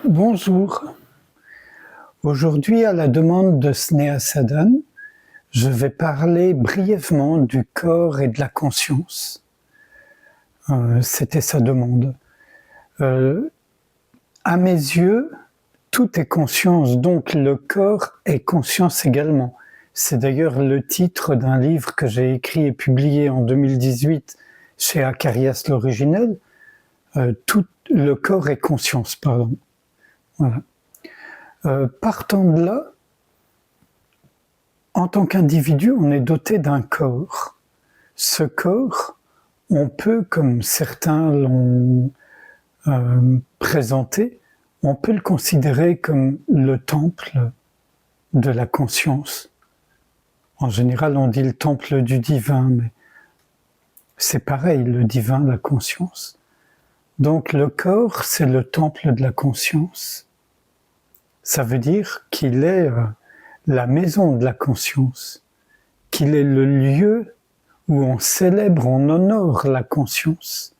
Bonjour. Aujourd'hui, à la demande de Sneha Sadan, je vais parler brièvement du corps et de la conscience. C'était sa demande. À mes yeux, tout est conscience, donc le corps est conscience également. C'est d'ailleurs le titre d'un livre que j'ai écrit et publié en 2018 chez Acarias l'Originel. Tout le corps est conscience, pardon. Voilà. Partant de là, en tant qu'individu, on est doté d'un corps. Ce corps, on peut, comme certains l'ont présenté, on peut le considérer comme le temple de la conscience. En général, on dit le temple du divin, mais c'est pareil, le divin, la conscience. Donc le corps, c'est le temple de la conscience. Ça veut dire qu'il est la maison de la conscience, qu'il est le lieu où on célèbre, on honore la conscience.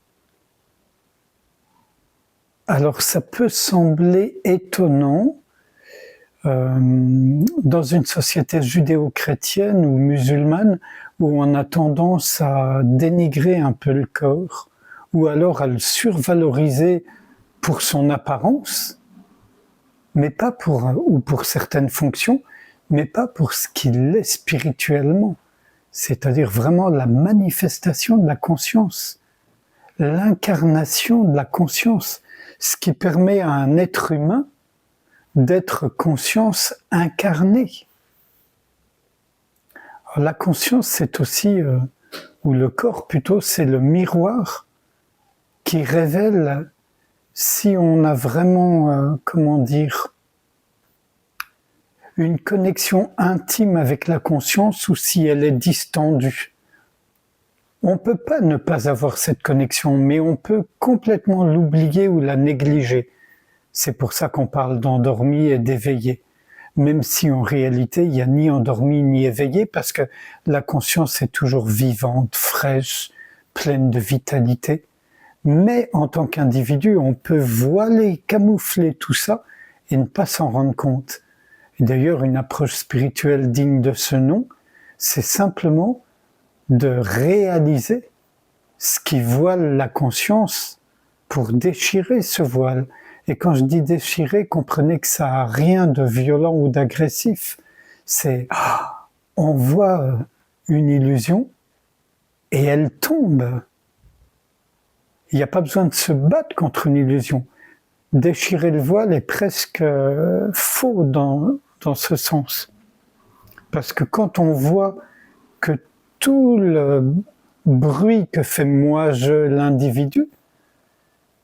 Alors ça peut sembler étonnant dans une société judéo-chrétienne ou musulmane où on a tendance à dénigrer un peu le corps ou alors à le survaloriser pour son apparence, mais pas pour certaines fonctions, mais pas pour ce qu'il est spirituellement, c'est-à-dire vraiment la manifestation de la conscience, l'incarnation de la conscience, ce qui permet à un être humain d'être conscience incarnée. Alors, la conscience, c'est aussi, ou le corps plutôt, c'est le miroir qui révèle si on a vraiment, une connexion intime avec la conscience ou si elle est distendue. On ne peut pas ne pas avoir cette connexion, mais on peut complètement l'oublier ou la négliger. C'est pour ça qu'on parle d'endormi et d'éveillé. Même si en réalité, il n'y a ni endormi ni éveillé, parce que la conscience est toujours vivante, fraîche, pleine de vitalité. Mais en tant qu'individu, on peut voiler, camoufler tout ça et ne pas s'en rendre compte. Et d'ailleurs, une approche spirituelle digne de ce nom, c'est simplement de réaliser ce qui voile la conscience pour déchirer ce voile. Et quand je dis déchirer, comprenez que ça n'a rien de violent ou d'agressif. C'est, on voit une illusion et elle tombe. Il n'y a pas besoin de se battre contre une illusion. Déchirer le voile est presque faux dans ce sens. Parce que quand on voit que tout le bruit que fait moi, je, l'individu,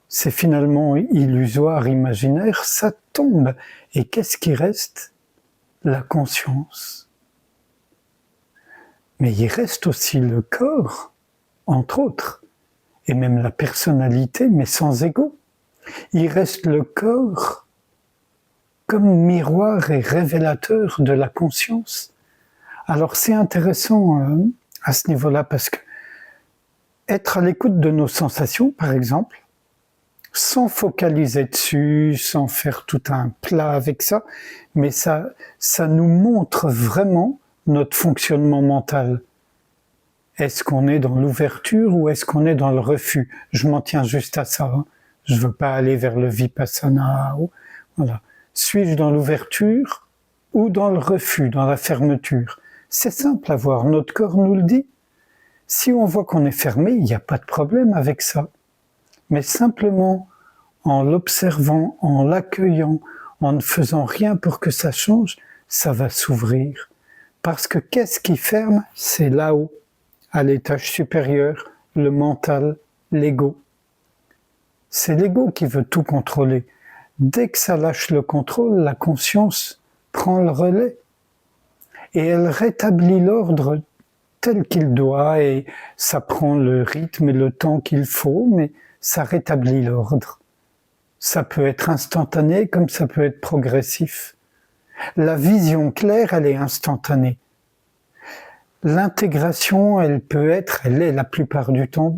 c'est finalement illusoire, imaginaire, ça tombe. Et qu'est-ce qui reste? La conscience. Mais il reste aussi le corps, entre autres. Et même la personnalité, mais sans ego. Il reste le corps comme miroir et révélateur de la conscience. Alors c'est intéressant à ce niveau-là, parce que être à l'écoute de nos sensations, par exemple, sans focaliser dessus, sans faire tout un plat avec ça, mais ça nous montre vraiment notre fonctionnement mental. Est-ce qu'on est dans l'ouverture ou est-ce qu'on est dans le refus? Je m'en tiens juste à ça. Je ne veux pas aller vers le vipassana. Voilà. Suis-je dans l'ouverture ou dans le refus, dans la fermeture? C'est simple à voir. Notre corps nous le dit. Si on voit qu'on est fermé, il n'y a pas de problème avec ça. Mais simplement en l'observant, en l'accueillant, en ne faisant rien pour que ça change, ça va s'ouvrir. Parce que qu'est-ce qui ferme? C'est là-haut, à l'étage supérieur, le mental, l'ego. C'est l'ego qui veut tout contrôler. Dès que ça lâche le contrôle, la conscience prend le relais. Et elle rétablit l'ordre tel qu'il doit, et ça prend le rythme et le temps qu'il faut, mais ça rétablit l'ordre. Ça peut être instantané comme ça peut être progressif. La vision claire, elle est instantanée. L'intégration, elle est la plupart du temps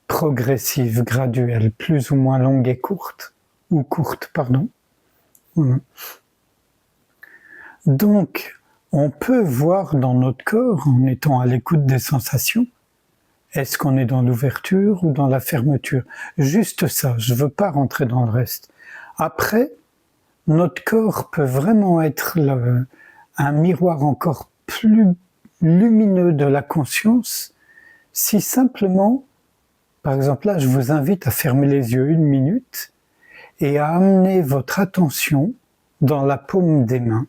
progressive, graduelle, plus ou moins longue et courte, pardon. Donc, on peut voir dans notre corps, en étant à l'écoute des sensations, est-ce qu'on est dans l'ouverture ou dans la fermeture? Juste ça, je ne veux pas rentrer dans le reste. Après, notre corps peut vraiment être un miroir encore plus lumineux de la conscience si simplement, par exemple là, je vous invite à fermer les yeux 1 minute et à amener votre attention dans la paume des mains.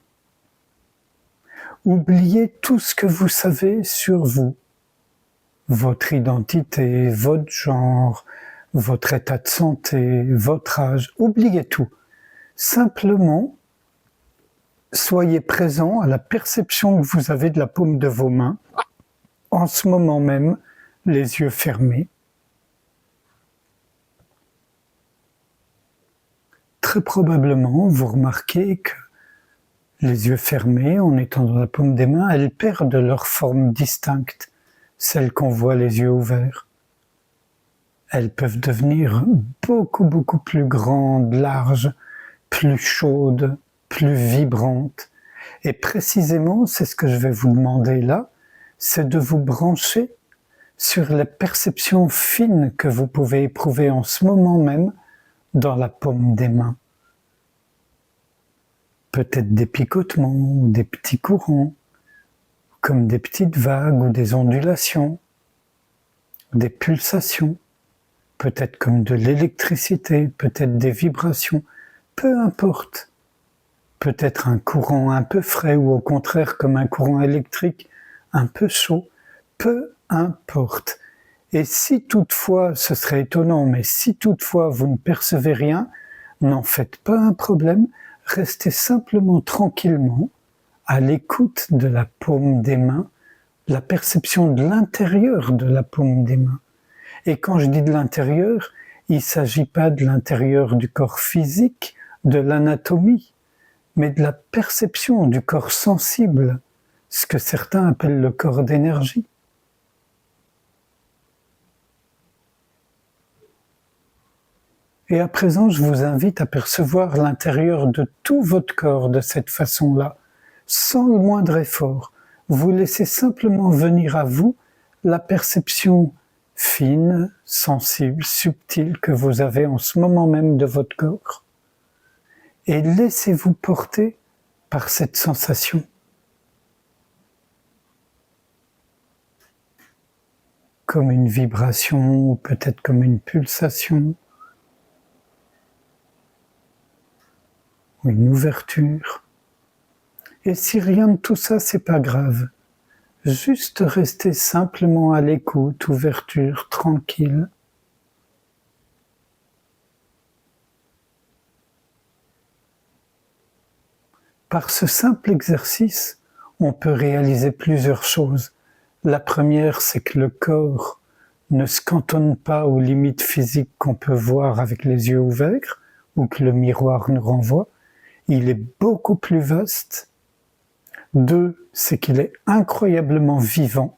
Oubliez tout ce que vous savez sur vous, votre identité, votre genre, votre état de santé, votre âge, oubliez tout. Simplement, soyez présent à la perception que vous avez de la paume de vos mains, en ce moment même, les yeux fermés. Très probablement, vous remarquez que les yeux fermés, en étant dans la paume des mains, elles perdent leur forme distincte, celles qu'on voit les yeux ouverts. Elles peuvent devenir beaucoup plus grandes, larges, plus chaudes, plus vibrantes. Et précisément, c'est ce que je vais vous demander là, c'est de vous brancher sur les perceptions fines que vous pouvez éprouver en ce moment même dans la paume des mains. Peut-être des picotements ou des petits courants, comme des petites vagues ou des ondulations, des pulsations, peut-être comme de l'électricité, peut-être des vibrations, peu importe. Peut-être un courant un peu frais ou au contraire comme un courant électrique un peu chaud, peu importe. Et si toutefois, ce serait étonnant, mais si toutefois vous ne percevez rien, n'en faites pas un problème, restez simplement tranquillement à l'écoute de la paume des mains, la perception de l'intérieur de la paume des mains. Et quand je dis de l'intérieur, il ne s'agit pas de l'intérieur du corps physique, de l'anatomie, mais de la perception du corps sensible, ce que certains appellent le corps d'énergie. Et à présent, je vous invite à percevoir l'intérieur de tout votre corps de cette façon-là, sans le moindre effort. Vous laissez simplement venir à vous la perception fine, sensible, subtile que vous avez en ce moment même de votre corps. Et laissez-vous porter par cette sensation. Comme une vibration ou peut-être comme une pulsation. Ou une ouverture. Et si rien de tout ça, c'est pas grave. Juste rester simplement à l'écoute, ouverture, tranquille. Par ce simple exercice, on peut réaliser plusieurs choses. La première, c'est que le corps ne se cantonne pas aux limites physiques qu'on peut voir avec les yeux ouverts ou que le miroir nous renvoie. Il est beaucoup plus vaste. 2, c'est qu'il est incroyablement vivant.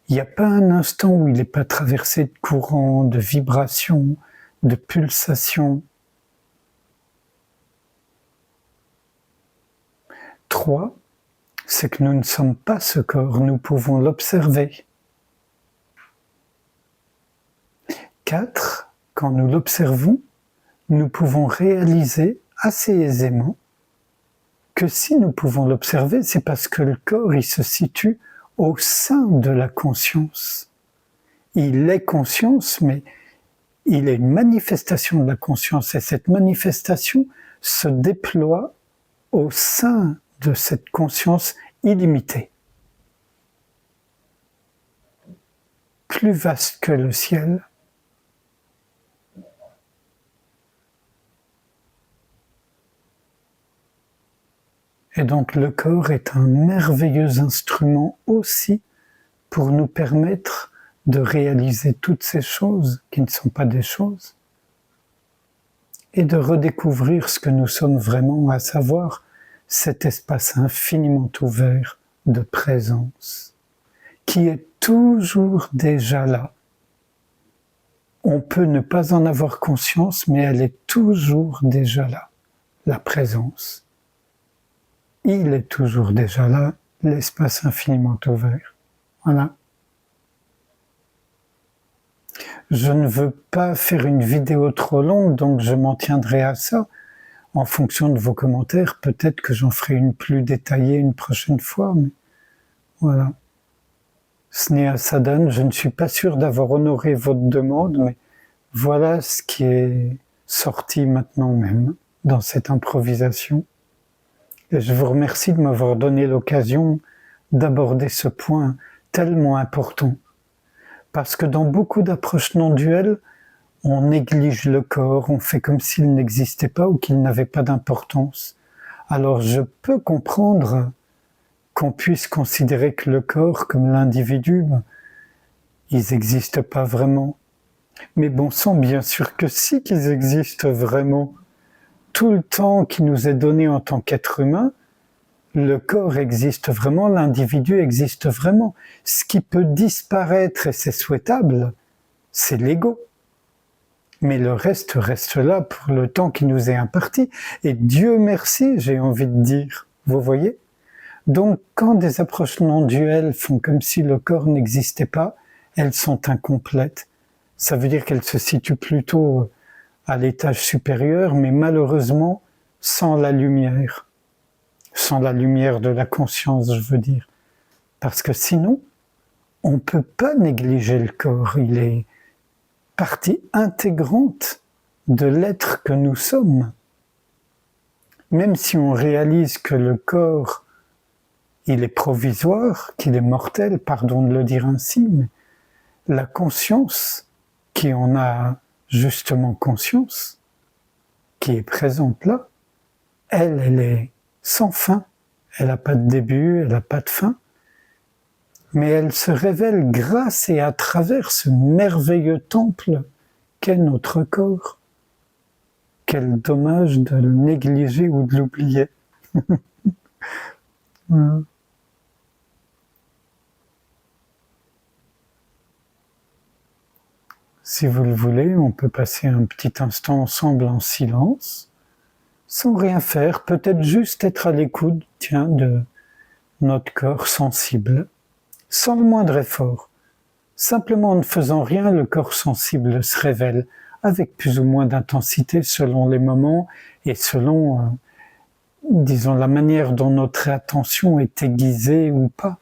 Il n'y a pas un instant où il n'est pas traversé de courants, de vibrations, de pulsations. 3, c'est que nous ne sommes pas ce corps, nous pouvons l'observer. 4, quand nous l'observons, nous pouvons réaliser assez aisément que si nous pouvons l'observer, c'est parce que le corps, il se situe au sein de la conscience. Il est conscience, mais il est une manifestation de la conscience, et cette manifestation se déploie au sein de cette conscience illimitée. Plus vaste que le ciel. Et donc le corps est un merveilleux instrument aussi pour nous permettre de réaliser toutes ces choses qui ne sont pas des choses et de redécouvrir ce que nous sommes vraiment, à savoir cet espace infiniment ouvert de présence qui est toujours déjà là. On peut ne pas en avoir conscience, mais elle est toujours déjà là. la présence. Il est toujours déjà là, l'espace infiniment ouvert. Voilà. Je ne veux pas faire une vidéo trop longue, donc je m'en tiendrai à ça. En fonction de vos commentaires, peut-être que j'en ferai une plus détaillée une prochaine fois, mais voilà. Sneha Sadan, je ne suis pas sûr d'avoir honoré votre demande, mais voilà ce qui est sorti maintenant même, dans cette improvisation. Et je vous remercie de m'avoir donné l'occasion d'aborder ce point tellement important. Parce que dans beaucoup d'approches non duelles, on néglige le corps, on fait comme s'il n'existait pas ou qu'il n'avait pas d'importance. Alors je peux comprendre qu'on puisse considérer que le corps, comme l'individu, ils n'existent pas vraiment. Mais bon sang, bien sûr que si qu'ils existent vraiment. Tout le temps qui nous est donné en tant qu'être humain, le corps existe vraiment, l'individu existe vraiment. Ce qui peut disparaître, et c'est souhaitable, c'est l'ego. Mais le reste là pour le temps qui nous est imparti. Et Dieu merci, j'ai envie de dire. Vous voyez ? Donc, quand des approches non duelles font comme si le corps n'existait pas, elles sont incomplètes. Ça veut dire qu'elles se situent plutôt à l'étage supérieur, mais malheureusement sans la lumière de la conscience, je veux dire. Parce que sinon, on ne peut pas négliger le corps, il est partie intégrante de l'être que nous sommes. Même si on réalise que le corps, il est provisoire, qu'il est mortel, pardon de le dire ainsi, mais la conscience, qui en a justement conscience, qui est présente là, elle est sans fin, elle n'a pas de début, elle n'a pas de fin, mais elle se révèle grâce et à travers ce merveilleux temple qu'est notre corps. Quel dommage de le négliger ou de l'oublier. Si vous le voulez, on peut passer un petit instant ensemble en silence, sans rien faire, peut-être juste être à l'écoute, de notre corps sensible, sans le moindre effort. Simplement en ne faisant rien, le corps sensible se révèle avec plus ou moins d'intensité selon les moments et selon, disons, la manière dont notre attention est aiguisée ou pas.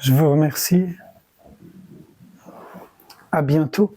Je vous remercie. À bientôt.